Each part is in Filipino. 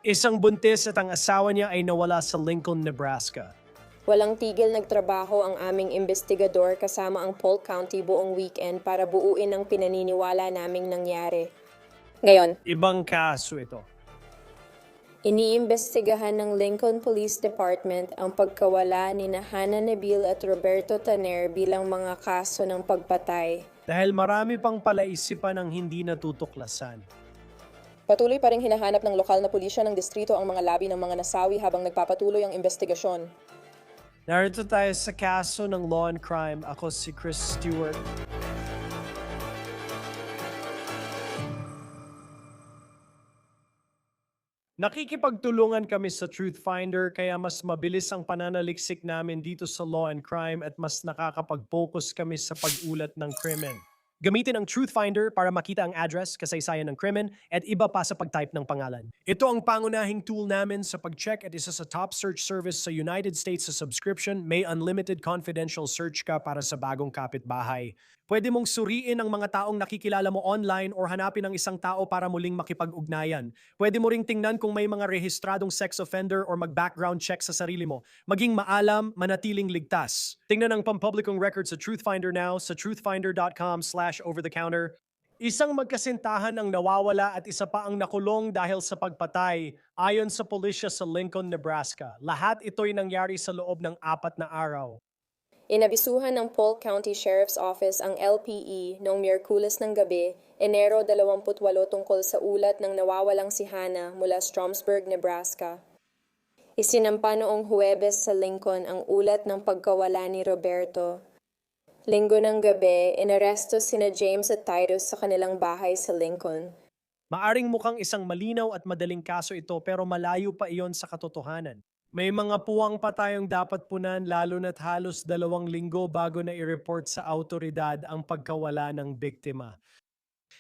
Isang buntis at ang asawa niya ay nawala sa Lincoln, Nebraska. Walang tigil nagtrabaho ang aming investigador kasama ang Polk County buong weekend para buuin ang pinaniniwala naming nangyari. Ngayon, Ibang kaso ito. iniimbestigahan ng Lincoln Police Department ang pagkawala ni Hannah Nebil at Roberto Tanner bilang mga kaso ng pagpatay. Dahil marami pang palaisipan ang hindi natutuklasan. Patuloy pa ring hinahanap ng lokal na pulisya ng distrito ang mga labi ng mga nasawi habang nagpapatuloy ang investigasyon. Narito tayo sa kaso ng Law and Crime. Ako si Chris Stewart. Nakikipagtulungan kami sa Truth Finder kaya mas mabilis ang pananaliksik namin dito sa Law and Crime at mas nakakapag-focus kami sa pag-ulat ng krimen. Gamitin ang Truth Finder para makita ang address, kasaysayan ng krimen, at iba pa sa pag-type ng pangalan. Ito ang pangunahing tool namin sa pag-check at isa sa top search service sa United States sa subscription. May unlimited confidential search ka para sa bagong kapitbahay. Pwede mong suriin ang mga taong nakikilala mo online or hanapin ang isang tao para muling makipag-ugnayan. Pwede mo ring tingnan kung may mga rehistradong sex offender or mag-background check sa sarili mo. Maging maalam, manatiling ligtas. Tingnan ang pampublikong record sa Truthfinder now sa truthfinder.com/over-the-counter. Isang magkasintahan ang nawawala at isa pa ang nakulong dahil sa pagpatay, ayon sa pulisya sa Lincoln, Nebraska. Lahat ito'y nangyari sa loob ng 4 na araw. Inabisuhan ng Polk County Sheriff's Office ang LPE noong Miyerkules ng gabi, Enero 28 tungkol sa ulat ng nawawalang si Hannah mula Stromsburg, Nebraska. Isinampa noong Huwebes sa Lincoln ang ulat ng pagkawala ni Roberto. Linggo ng gabi, inaresto sina James at Titus sa kanilang bahay sa Lincoln. Maaring mukhang isang malinaw at madaling kaso ito pero malayo pa iyon sa katotohanan. May mga puwang pa tayong dapat punan lalo na't halos 2 linggo bago na i-report sa autoridad ang pagkawala ng biktima.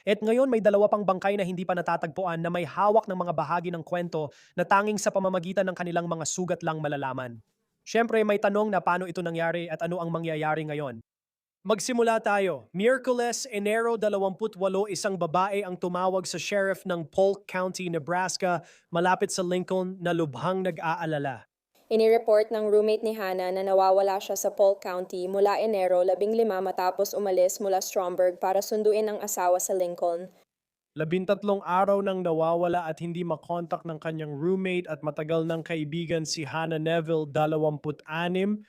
At ngayon may 2 pang bangkay na hindi pa natatagpuan na may hawak ng mga bahagi ng kwento na tanging sa pamamagitan ng kanilang mga sugat lang malalaman. Siyempre may tanong na paano ito nangyari at ano ang mangyayari ngayon. Magsimula tayo. Miyerkules, Enero 28, isang babae ang tumawag sa sheriff ng Polk County, Nebraska, malapit sa Lincoln, na lubhang nag-aalala. Inireport ng roommate ni Hannah na nawawala siya sa Polk County mula Enero 15 matapos umalis mula Stromberg para sunduin ang asawa sa Lincoln. 13 araw nang nawawala at hindi makontak ng kanyang roommate at matagal ng kaibigan si Hannah Neville, 26,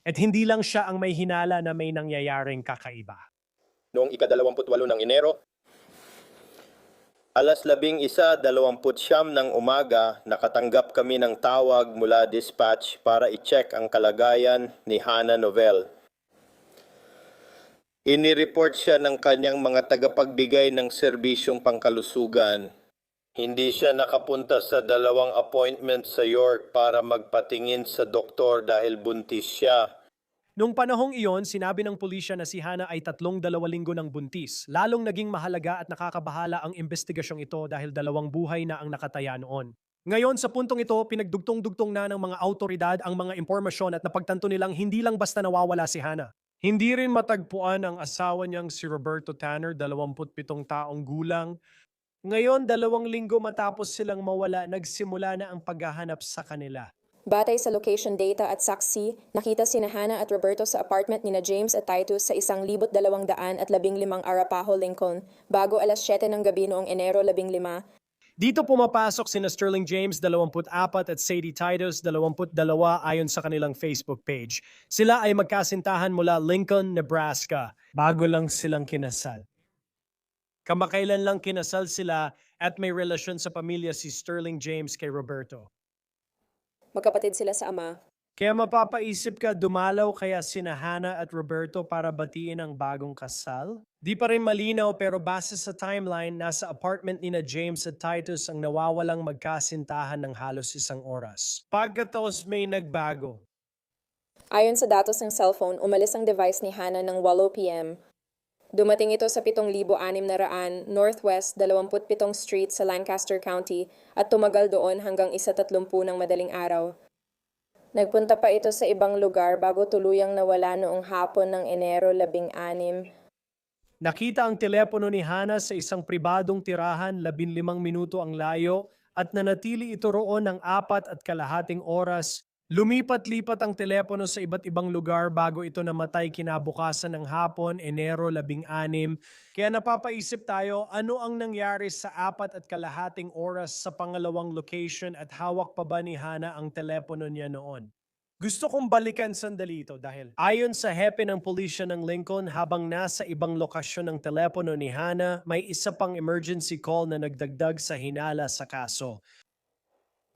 at hindi lang siya ang may hinala na may nangyayaring kakaiba. Noong ika-28 ng Enero, alas 11:29 ng umaga, nakatanggap kami ng tawag mula dispatch para i-check ang kalagayan ni Hannah Novell. Inireport siya ng kanyang mga tagapagbigay ng serbisyong pangkalusugan. Hindi siya nakapunta sa 2 appointment sa York para magpatingin sa doktor dahil buntis siya. Noong panahong iyon, sinabi ng pulisya na si Hannah ay 2 linggo ng buntis. Lalong naging mahalaga at nakakabahala ang investigasyong ito dahil 2 buhay na ang nakataya noon. Ngayon sa puntong ito, pinagdugtong-dugtong na ng mga autoridad ang mga impormasyon at napagtanto nilang hindi lang basta nawawala si Hannah. Hindi rin matagpuan ang asawa niyang si Roberto Tanner, 27 taong gulang. Ngayon, 2 linggo matapos silang mawala, nagsimula na ang paghahanap sa kanila. Batay sa location data at saksi, nakita sina Hannah at Roberto sa apartment nina James at Titus sa 1,215 Arapaho, Lincoln, bago alas 7 ng gabi noong Enero 15. Dito pumapasok sina Sterling James, 24, at Sadie Titus, 22, ayon sa kanilang Facebook page. Sila ay magkasintahan mula Lincoln, Nebraska. Bago lang silang kinasal. Kamakailan lang kinasal sila at may relasyon sa pamilya si Sterling James kay Roberto. Magkapatid sila sa ama. Kaya mapapaisip ka, dumalaw kaya sina Hannah at Roberto para batiin ang bagong kasal? Di pa rin malinaw pero base sa timeline, nasa apartment ni na James at Titus ang nawawalang magkasintahan ng halos 1 oras. Pagkatapos may nagbago. Ayon sa datos ng cellphone, umalis ang device ni Hannah ng 8 p.m. Dumating ito sa 7,600 Northwest 27th Street sa Lancaster County at tumagal doon hanggang 1:30 ng madaling araw. Nagpunta pa ito sa ibang lugar bago tuluyang nawala noong hapon ng Enero 16. Nakita ang telepono ni Hannah sa isang pribadong tirahan, 15 minuto ang layo, at nanatili ito roon ng 4.5 oras. Lumipat-lipat ang telepono sa iba't ibang lugar bago ito namatay kinabukasan ng hapon, Enero 16. Kaya napapaisip tayo, ano ang nangyari sa 4.5 oras sa pangalawang location at hawak pa ba ni Hana ang telepono niya noon? Gusto kong balikan sandali ito dahil ayon sa hepe ng pulisya ng Lincoln, habang nasa ibang lokasyon ng telepono ni Hana, may isa pang emergency call na nagdagdag sa hinala sa kaso.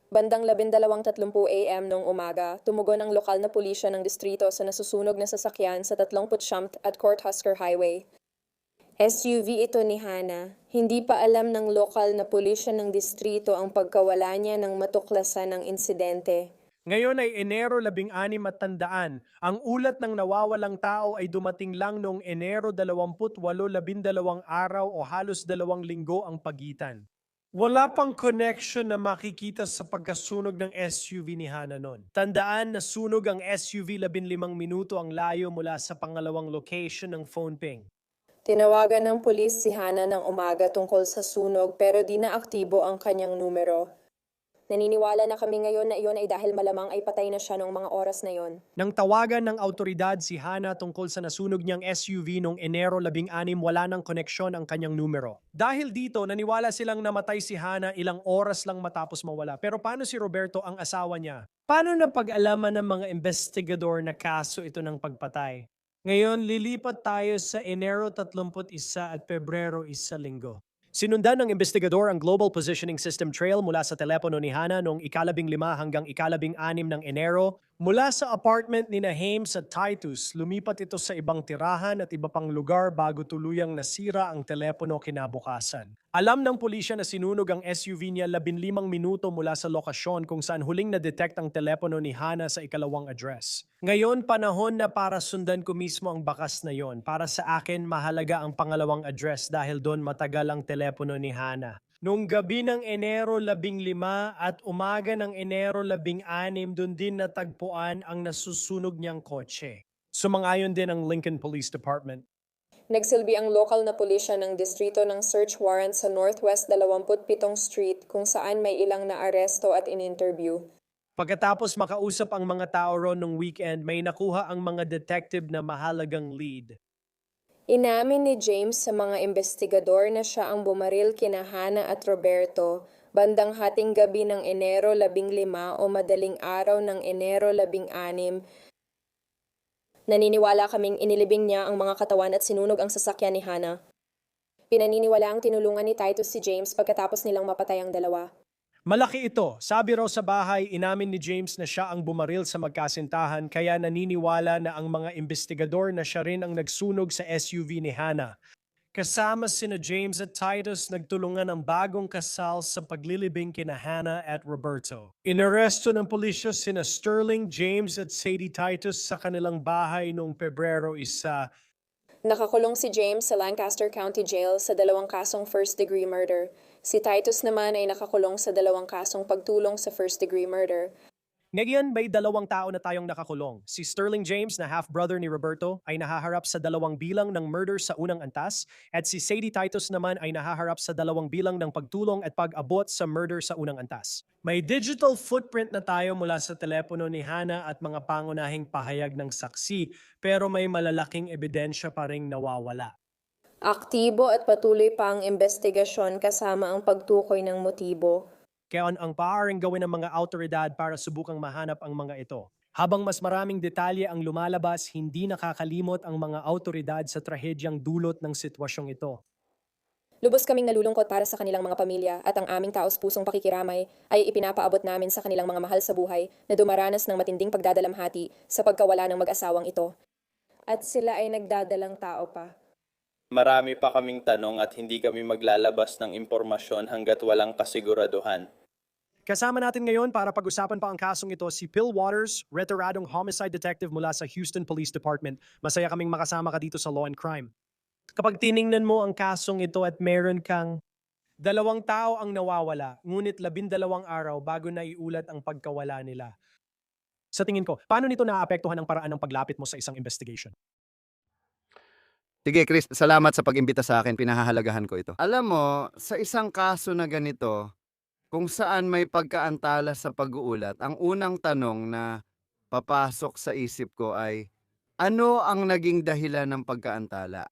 Bandang 12:30 AM noong umaga, tumugon ang lokal na pulisya ng distrito sa nasusunog na sasakyan sa 39 at Cornhusker Highway. SUV ito ni Hana. Hindi pa alam ng lokal na pulisya ng distrito ang pagkawala niya ng matuklasan ng insidente. Ngayon ay Enero 16 at tandaan, ang ulat ng nawawalang tao ay dumating lang noong Enero 28, 12 araw o halos 2 linggo ang pagitan. Wala pang connection na makikita sa pagkasunog ng SUV ni Hana noon. Tandaan na sunog ang SUV 15 minuto ang layo mula sa pangalawang location ng phone ping. Tinawagan ng pulis si Hana ng umaga tungkol sa sunog pero di na aktibo ang kanyang numero. Naniniwala na kami ngayon na iyon ay dahil malamang ay patay na siya noong mga oras na yon. Nang tawagan ng autoridad si Hana tungkol sa nasunog niyang SUV noong Enero 16, wala ng koneksyon ang kanyang numero. Dahil dito, naniwala silang namatay si Hana ilang oras lang matapos mawala. Pero paano si Roberto ang asawa niya? Paano napag-alaman ng mga investigador na kaso ito ng pagpatay? Ngayon, lilipat tayo sa Enero 31 at Pebrero 1 linggo. Sinundan ng investigador ang Global Positioning System Trail mula sa telepono ni Hana noong 15 hanggang 16 ng Enero. Mula sa apartment ni James at Titus, lumipat ito sa ibang tirahan at iba pang lugar bago tuluyang nasira ang telepono kinabukasan. Alam ng pulisya na sinunog ang SUV niya 15 minuto mula sa lokasyon kung saan huling na-detect ang telepono ni Hana sa ikalawang address. Ngayon, panahon na para sundan ko mismo ang bakas na yon. Para sa akin, mahalaga ang pangalawang address dahil doon matagal ang telepono ni Hana. Noong gabi ng Enero 15 at umaga ng Enero 16, doon din natagpuan ang nasusunog niyang kotse. Sumang-ayon din ang Lincoln Police Department. Nagsilbi ang lokal na pulisya ng distrito ng search warrant sa Northwest 27th Street kung saan may ilang naaresto at in-interview. Pagkatapos makausap ang mga tao ron nung weekend, may nakuha ang mga detective na mahalagang lead. Inamin ni James sa mga investigador na siya ang bumaril kina Hana at Roberto bandang hating gabi ng Enero 15 o madaling araw ng Enero 16. Naniniwala kaming inilibing niya ang mga katawan at sinunog ang sasakyan ni Hana. Pinaniniwala ang tinulungan ni Titus si James pagkatapos nilang mapatay ang dalawa. Malaki ito. Sabi raw sa bahay, inamin ni James na siya ang bumaril sa magkasintahan kaya naniniwala na ang mga investigador na siya rin ang nagsunog sa SUV ni Hana. Kasama sina James at Titus nagtulungan ang bagong kasal sa paglilibing kina Hana at Roberto. Inaresto ng pulisya sina Sterling, James at Sadie Titus sa kanilang bahay noong Pebrero 1. Nakakulong si James sa Lancaster County Jail sa 2 kasong first-degree murder. Si Titus naman ay nakakulong sa 2 kasong pagtulong sa first-degree murder. Ngayon may 2 tao na tayong nakakulong. Si Sterling James na half-brother ni Roberto ay nahaharap sa 2 bilang ng murder sa unang antas at si Sadie Titus naman ay nahaharap sa 2 bilang ng pagtulong at pag-abot sa murder sa unang antas. May digital footprint na tayo mula sa telepono ni Hana at mga pangunahing pahayag ng saksi pero may malalaking ebidensya pa ring nawawala. Aktibo at patuloy pa ang investigasyon kasama ang pagtukoy ng motibo. Kaya ang paaaring gawin ng mga autoridad para subukang mahanap ang mga ito. Habang mas maraming detalye ang lumalabas, hindi nakakalimot ang mga autoridad sa trahedyang dulot ng sitwasyong ito. Lubos kaming nalulungkot para sa kanilang mga pamilya at ang aming taos-pusong pakikiramay ay ipinapaabot namin sa kanilang mga mahal sa buhay na dumaranas ng matinding pagdadalamhati sa pagkawala ng mag-asawang ito. At sila ay nagdadalang tao pa. Marami pa kaming tanong at hindi kami maglalabas ng impormasyon hanggat walang kasiguraduhan. Kasama natin ngayon para pag-usapan pa ang kasong ito si Phil Waters, retiradong homicide detective mula sa Houston Police Department. Masaya kaming makasama ka dito sa Law and Crime. Kapag tiningnan mo ang kasong ito at meron kang 2 tao ang nawawala, ngunit 12 araw bago naiulat ang pagkawala nila. Sa tingin ko, paano nito naaapektuhan ang paraan ng paglapit mo sa isang investigation? Sige, Chris, salamat sa pag-imbita sa akin. Pinahahalagahan ko ito. Alam mo, sa isang kaso na ganito, kung saan may pagkaantala sa pag-uulat, ang unang tanong na papasok sa isip ko ay, ano ang naging dahilan ng pagkaantala?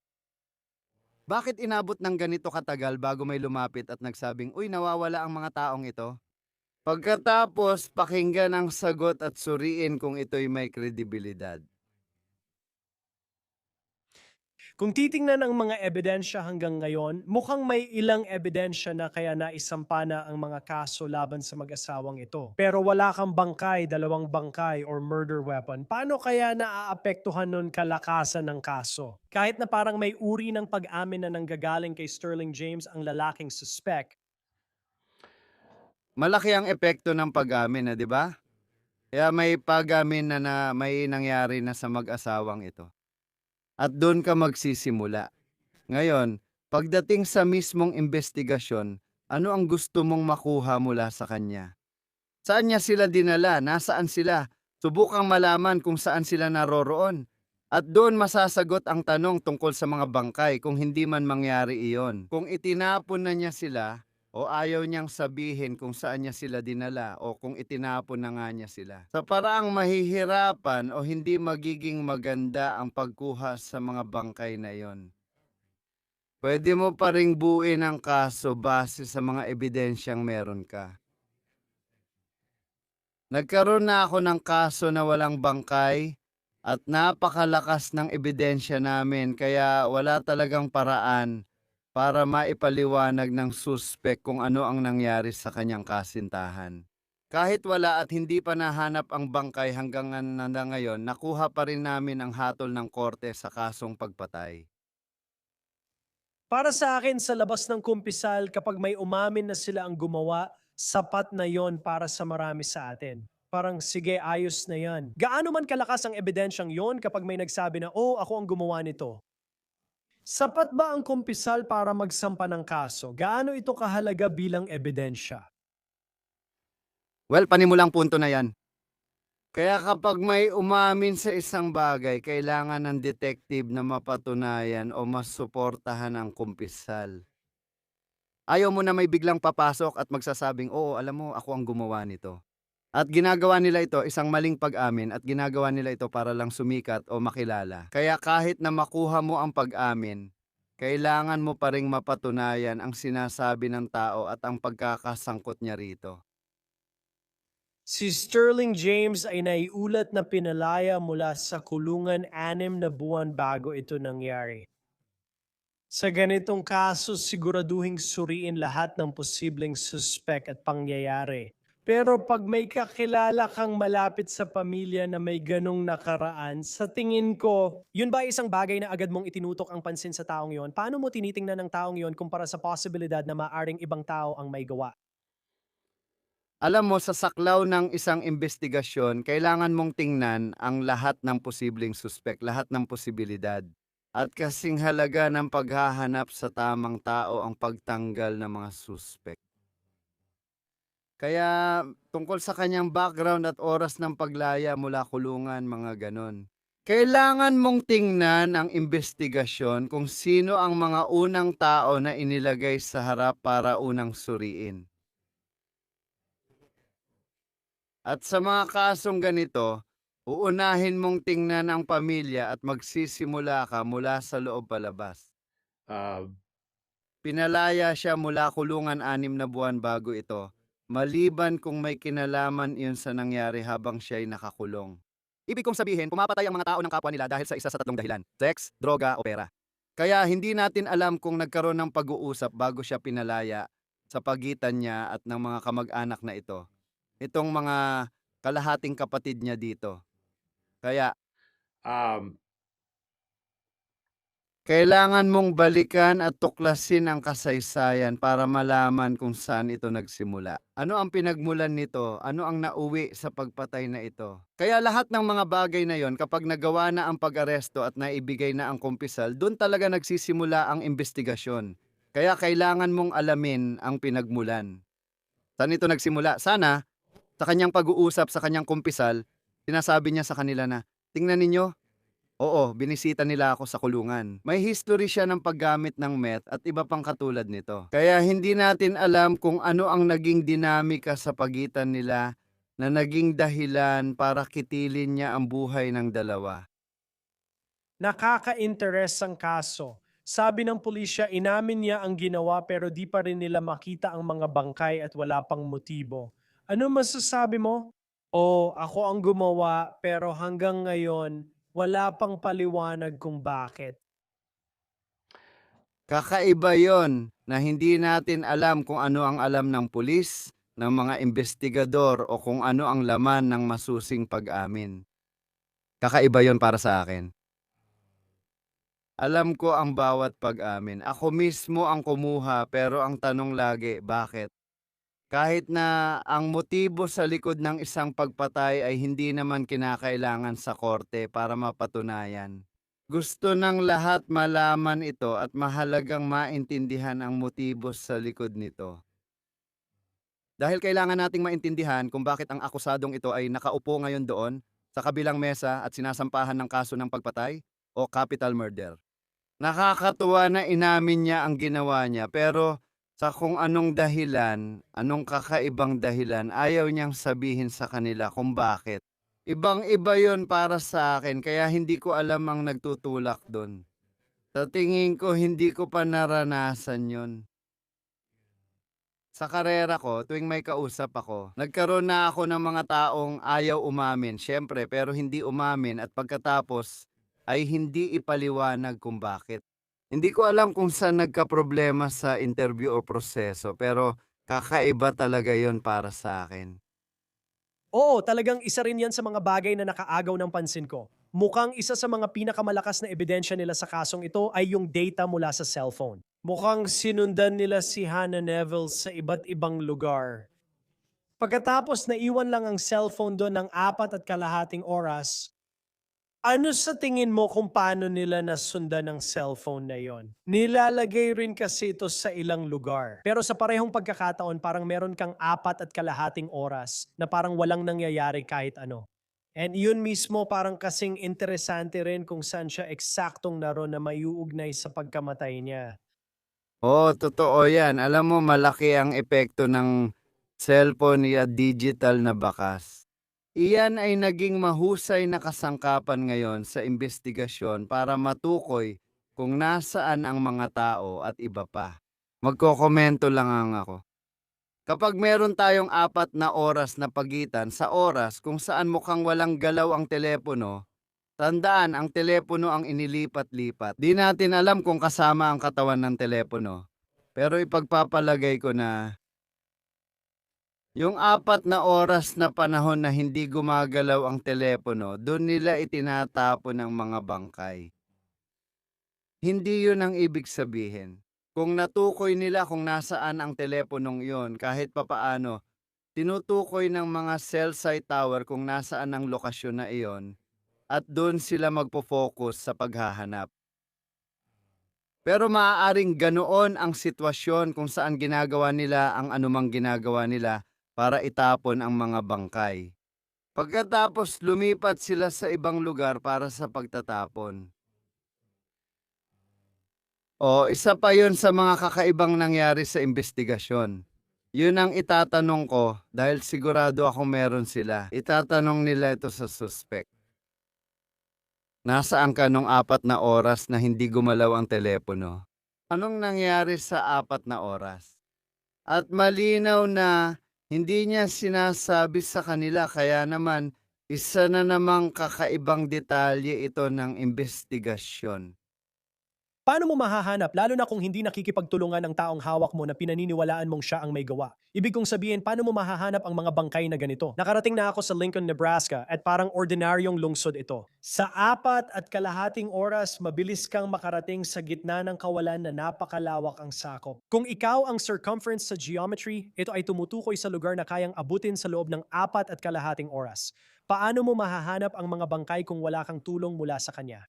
Bakit inabot ng ganito katagal bago may lumapit at nagsabing, uy, nawawala ang mga taong ito? Pagkatapos, pakinggan ang sagot at suriin kung ito'y may kredibilidad. Kung titingnan ang mga ebidensya hanggang ngayon, mukhang may ilang ebidensya na kaya naisampa na ang mga kaso laban sa mag-asawang ito. Pero wala kang bangkay, dalawang bangkay, or murder weapon. Paano kaya naaapektuhan nun kalakasan ng kaso? Kahit na parang may uri ng pag-amin na nanggagaling kay Sterling James ang lalaking suspect, Malaki ang epekto ng pag-amin na, di ba? Kaya may pag-amin na may nangyari na sa mag-asawang ito. At doon ka magsisimula. Ngayon, pagdating sa mismong investigasyon, ano ang gusto mong makuha mula sa kanya? Saan niya sila dinala? Nasaan sila? Subukang malaman kung saan sila naroroon. At doon masasagot ang tanong tungkol sa mga bangkay kung hindi man mangyari iyon. Kung itinapon na niya sila, o ayaw niyang sabihin kung saan niya sila dinala o kung itinapon na nga niya sila. Sa paraang mahihirapan o hindi magiging maganda ang pagkuha sa mga bangkay na iyon. Pwede mo pa ring buuin ang kaso base sa mga ebidensyang meron ka. Nagkaroon na ako ng kaso na walang bangkay at napakalakas ng ebidensya namin kaya wala talagang paraan para maipaliwanag ng suspek kung ano ang nangyari sa kanyang kasintahan. Kahit wala at hindi pa nahanap ang bangkay hanggang ngayon, nakuha pa rin namin ang hatol ng korte sa kasong pagpatay. para sa akin sa labas ng kumpisal kapag may umamin na sila ang gumawa, sapat na yon para sa marami sa atin. Parang sige, ayos na yan. Gaano man kalakas ang ebidensyang yon kapag may nagsabi na, oh, ako ang gumawa nito. Sapat ba ang kumpisal para magsampa ng kaso? Gaano ito kahalaga bilang ebidensya? Well, panimulang punto na yan. Kaya kapag may umamin sa isang bagay, kailangan ng detective na mapatunayan o masuportahan ang kumpisal. Ayaw mo na may biglang papasok at magsasabing, oo, alam mo, ako ang gumawa nito. At ginagawa nila ito isang maling pag-amin at ginagawa nila ito para lang sumikat o makilala. Kaya kahit na makuha mo ang pag-amin, kailangan mo pa ring mapatunayan ang sinasabi ng tao at ang pagkakasangkot niya rito. Si Sterling James ay naiulat na pinalaya mula sa kulungan 6 na buwan bago ito nangyari. Sa ganitong kaso, siguraduhing suriin lahat ng posibleng suspect at pangyayari. Pero pag may kakilala kang malapit sa pamilya na may ganong nakaraan, sa tingin ko, yun ba isang bagay na agad mong itinutok ang pansin sa taong yon? Paano mo tinitingnan ng taong yon kumpara sa posibilidad na maaring ibang tao ang may gawa? Alam mo, sa saklaw ng isang investigasyon, kailangan mong tingnan ang lahat ng posibleng suspek, lahat ng posibilidad. At kasing halaga ng paghahanap sa tamang tao ang pagtanggal ng mga suspek. Kaya tungkol sa kanyang background at oras ng paglaya mula kulungan, mga ganon. Kailangan mong tingnan ang investigasyon kung sino ang mga unang tao na inilagay sa harap para unang suriin. At sa mga kasong ganito, uunahin mong tingnan ang pamilya at magsisimula ka mula sa loob palabas. Pinalaya siya mula kulungan 6 na buwan bago ito, maliban kung may kinalaman iyon sa nangyari habang siya'y nakakulong. Ibig kong sabihin, pumapatay ang mga tao ng kapwa nila dahil sa isa sa 3 dahilan: sex, droga, o pera. Kaya hindi natin alam kung nagkaroon ng pag-uusap bago siya pinalaya sa pagitan niya at ng mga kamag-anak na ito. Itong mga kalahating kapatid niya dito. Kaya, kailangan mong balikan at tuklasin ang kasaysayan para malaman kung saan ito nagsimula. Ano ang pinagmulan nito? Ano ang nauwi sa pagpatay na ito? Kaya lahat ng mga bagay na yon, kapag nagawa na ang pag-aresto at naibigay na ang kumpisal, doon talaga nagsisimula ang investigasyon. Kaya kailangan mong alamin ang pinagmulan. Saan ito nagsimula? Sana, sa kanyang pag-uusap sa kanyang kumpisal, sinasabi niya sa kanila na, tingnan ninyo, Oo, binisita nila ako sa kulungan. May history siya ng paggamit ng meth at iba pang katulad nito. Kaya hindi natin alam kung ano ang naging dinamika sa pagitan nila na naging dahilan para kitilin niya ang buhay ng dalawa. Nakaka-interes ang kaso. Sabi ng pulisya, inamin niya ang ginawa pero di pa rin nila makita ang mga bangkay at wala pang motibo. Ano masasabi mo? O ako ang gumawa pero hanggang ngayon wala pang paliwanag kung bakit. Kakaiba yon na hindi natin alam kung ano ang alam ng pulis, ng mga investigador o kung ano ang laman ng masusing pag-amin. Kakaiba yon para sa akin. Alam ko ang bawat pag-amin. Ako mismo ang kumuha pero ang tanong lagi, bakit? Kahit na ang motibo sa likod ng isang pagpatay ay hindi naman kinakailangan sa korte para mapatunayan. Gusto ng lahat malaman ito at mahalagang maintindihan ang motibo sa likod nito. Dahil kailangan nating maintindihan kung bakit ang akusadong ito ay nakaupo ngayon doon sa kabilang mesa at sinasampahan ng kaso ng pagpatay o capital murder. Nakakatuwa na inamin niya ang ginawa niya pero sa kung anong dahilan, anong kakaibang dahilan, ayaw niyang sabihin sa kanila kung bakit. Ibang-iba yon para sa akin kaya hindi ko alam ang nagtutulak doon. Sa tingin ko hindi ko pa naranasan yon. Sa karera ko, tuwing may kausap ako, nagkaroon na ako ng mga taong ayaw umamin, syempre, pero hindi umamin at pagkatapos ay hindi ipaliwanag kung bakit. Hindi ko alam kung saan nagkaproblema sa interview o proseso, pero kakaiba talaga yon para sa akin. Oo, talagang isa rin yan sa mga bagay na nakaagaw ng pansin ko. Mukhang isa sa mga pinakamalakas na ebidensya nila sa kasong ito ay yung data mula sa cellphone. Mukhang sinundan nila si Hannah Neville sa iba't ibang lugar. Pagkatapos naiwan lang ang cellphone doon ng 4.5 oras, ano sa tingin mo kung paano nila nasundan ng cellphone na yon? Nilalagay rin kasi ito sa ilang lugar. Pero sa parehong pagkakataon, parang meron kang 4.5 oras na parang walang nangyayari kahit ano. And yun mismo parang kasing interesante rin kung saan siya eksaktong naroon na maiuugnay sa pagkamatay niya. Oo, totoo yan. Alam mo, malaki ang epekto ng cellphone at digital na bakas. Iyan ay naging mahusay na kasangkapan ngayon sa investigasyon para matukoy kung nasaan ang mga tao at iba pa. Magkokomento lang ang ako. Kapag meron tayong 4 na oras na pagitan sa oras kung saan mukhang walang galaw ang telepono, tandaan ang telepono ang inilipat-lipat. Di natin alam kung kasama ang katawan ng telepono. Pero ipagpapalagay ko na yung 4 na oras na panahon na hindi gumagalaw ang telepono, doon nila itinatapon ang mga bangkay. Hindi yun ang ibig sabihin. Kung natukoy nila kung nasaan ang teleponong yon kahit papaano, tinutukoy ng mga cell site tower kung nasaan ang lokasyon na iyon at doon sila magpo-focus sa paghahanap. Pero maaaring ganoon ang sitwasyon kung saan ginagawa nila ang anumang ginagawa nila para itapon ang mga bangkay. Pagkatapos lumipat sila sa ibang lugar para sa pagtatapon. O isa pa yun sa mga kakaibang nangyari sa investigasyon. Yun ang itatanong ko dahil sigurado ako meron sila. Itatanong nila ito sa suspect. Nasaan ka nung 4 na oras na hindi gumalaw ang telepono? Anong nangyari sa 4 na oras? At malinaw na hindi niya sinasabi sa kanila kaya naman isa na namang kakaibang detalye ito ng investigasyon. Paano mo mahahanap lalo na kung hindi nakikipagtulungan ang taong hawak mo na pinaniniwalaan mong siya ang may gawa? Ibig kong sabihin, paano mo mahahanap ang mga bangkay na ganito? Nakarating na ako sa Lincoln, Nebraska at parang ordinaryong lungsod ito. Sa 4.5 oras, mabilis kang makarating sa gitna ng kawalan na napakalawak ang sakop. Kung ikaw ang circumference sa geometry, ito ay tumutukoy sa lugar na kayang abutin sa loob ng 4.5 oras. Paano mo mahahanap ang mga bangkay kung wala kang tulong mula sa kanya?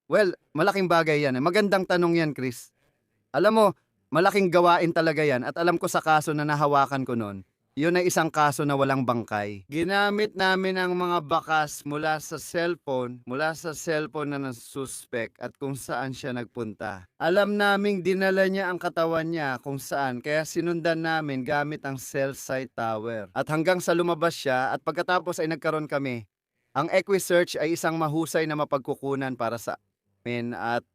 Well, malaking bagay yan. Magandang tanong yan, Chris. Alam mo, malaking gawain talaga yan at alam ko sa kaso na nahawakan ko noon, Yun ay isang kaso na walang bangkay. Ginamit namin ang mga bakas mula sa cellphone na ng suspect at kung saan siya nagpunta. Alam naming dinala niya ang katawan niya kung saan, kaya sinundan namin gamit ang cell site tower. At hanggang sa lumabas siya at pagkatapos ay nagkaroon kami. Ang EquiSearch ay isang mahusay na mapagkukunan para sa amin at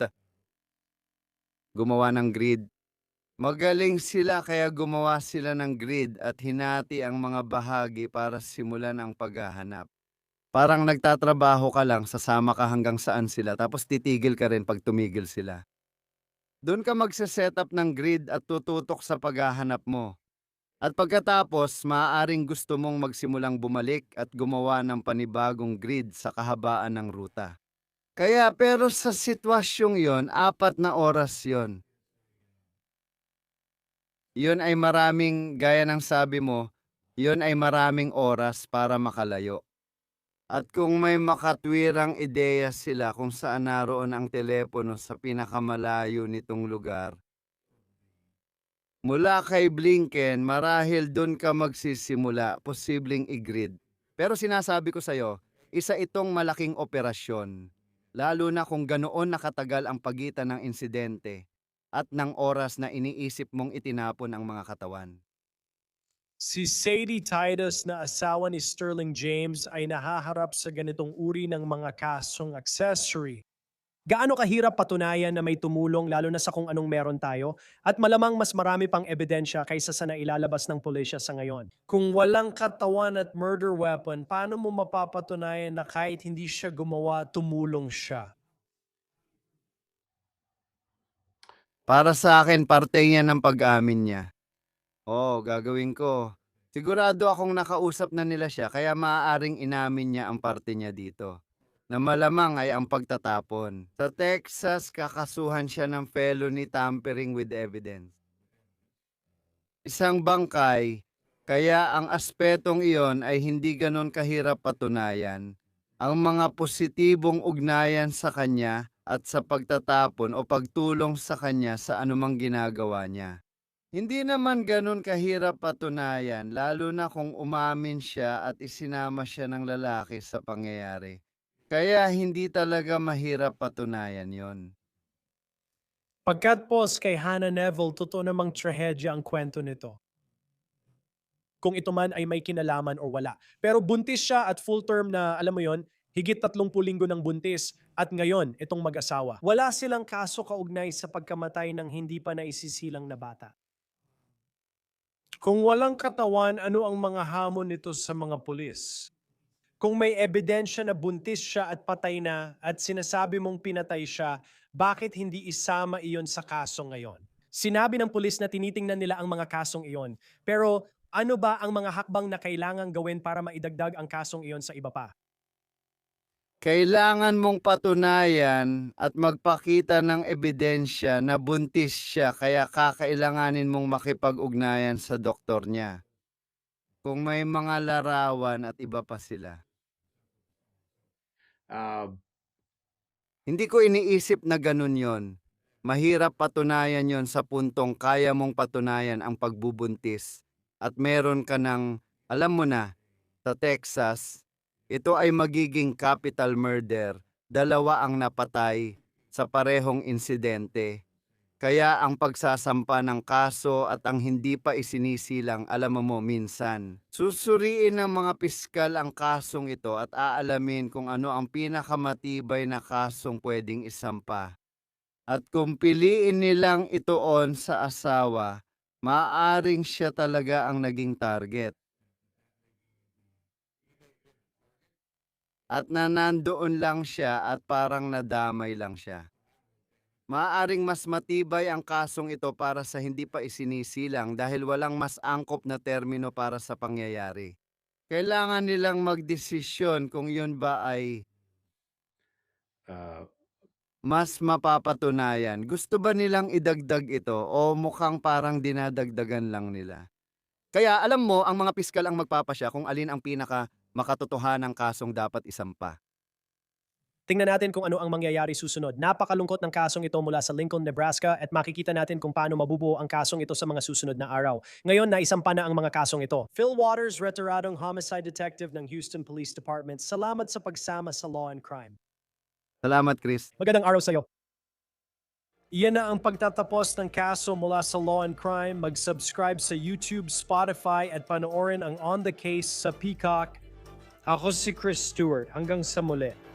gumawa ng grid. Magaling sila kaya gumawa sila ng grid at hinati ang mga bahagi para simulan ang paghahanap. Parang nagtatrabaho ka lang, sasama ka hanggang saan sila tapos titigil ka rin pag tumigil sila. Doon ka magse-setup ng grid at tututok sa paghahanap mo. At pagkatapos, maaaring gusto mong magsimulang bumalik at gumawa ng panibagong grid sa kahabaan ng ruta. Kaya pero sa sitwasyong yon, 4 na oras yon. Yun ay maraming, gaya ng sabi mo, yun ay maraming oras para makalayo. At kung may makatwirang ideya sila kung saan naroon ang telepono sa pinakamalayo nitong lugar, mula kay Blinken, marahil doon ka magsisimula, posibleng i-grid. Pero sinasabi ko sa'yo, isa itong malaking operasyon, lalo na kung ganoon nakatagal ang pagitan ng insidente at ng oras na iniisip mong itinapon ang mga katawan. Si Sadie Titus na asawa ni Sterling James ay nahaharap sa ganitong uri ng mga kasong accessory. Gaano kahirap patunayan na may tumulong lalo na sa kung anong meron tayo at malamang mas marami pang ebidensya kaysa sa nailalabas ng pulisya sa ngayon. Kung walang katawan at murder weapon, paano mo mapapatunayan na kahit hindi siya gumawa, tumulong siya? Para sa akin, parte yan ng pag-amin niya. Oo, gagawin ko. Sigurado akong nakausap na nila siya kaya maaaring inamin niya ang parte niya dito. Na malamang ay ang pagtatapon. Sa Texas, kakasuhan siya ng felony tampering with evidence. Isang bangkay, kaya ang aspetong iyon ay hindi ganon kahirap patunayan. Ang mga positibong ugnayan sa kanya at sa pagtatapon o pagtulong sa kanya sa anumang ginagawa niya. Hindi naman ganun kahirap patunayan, lalo na kung umamin siya at isinama siya ng lalaki sa pangyayari. Kaya hindi talaga mahirap patunayan yon. Pagkatapos kay Hannah Neville, totoo namang trahedya ang kwento nito. Kung ito man ay may kinalaman o wala. Pero buntis siya at full term na, alam mo yon, higit 30 linggo ng buntis at ngayon, itong mag-asawa. Wala silang kaso kaugnay sa pagkamatay ng hindi pa naisisilang na bata. Kung walang katawan, ano ang mga hamon nito sa mga pulis? Kung may ebidensya na buntis siya at patay na at sinasabi mong pinatay siya, bakit hindi isama iyon sa kaso ngayon? Sinabi ng pulis na tinitingnan nila ang mga kasong iyon. Pero ano ba ang mga hakbang na kailangang gawin para maidagdag ang kasong iyon sa iba pa? Kailangan mong patunayan at magpakita ng ebidensya na buntis siya kaya kakailanganin mong makipag-ugnayan sa doktor niya. Kung may mga larawan at iba pa sila. Hindi ko iniisip na ganun yon. Mahirap patunayan yon sa puntong kaya mong patunayan ang pagbubuntis at meron ka ng, alam mo na, sa Texas, ito ay magiging capital murder. 2 ang napatay sa parehong insidente. Kaya ang pagsasampa ng kaso at ang hindi pa isinisilang, alam mo minsan. Susuriin ng mga piskal ang kasong ito at aalamin kung ano ang pinakamatibay na kasong pwedeng isampa. At kung piliin nilang itoon sa asawa, maaaring siya talaga ang naging target. At nandoon lang siya at parang nadamay lang siya. Maaaring mas matibay ang kasong ito para sa hindi pa isinisilang dahil walang mas angkop na termino para sa pangyayari. Kailangan nilang magdesisyon kung yun ba ay mas mapapatunayan. Gusto ba nilang idagdag ito o mukhang parang dinadagdagan lang nila? Kaya alam mo, ang mga piskal ang magpapasya kung alin ang pinaka makatotohanang kasong dapat isampa. Tingnan natin kung ano ang mangyayari susunod. Napakalungkot ng kasong ito mula sa Lincoln, Nebraska at makikita natin kung paano mabubuo ang kasong ito sa mga susunod na araw. Ngayon, naisampa na ang mga kasong ito. Phil Waters, retiradong homicide detective ng Houston Police Department. Salamat sa pagsama sa Law and Crime. Salamat, Chris. Magandang araw sa iyo. Iyan na ang pagtatapos ng kaso mula sa Law and Crime. Mag-subscribe sa YouTube, Spotify at panoorin ang On the Case sa Peacock. Ako si Chris Stewart. Hanggang sa muli.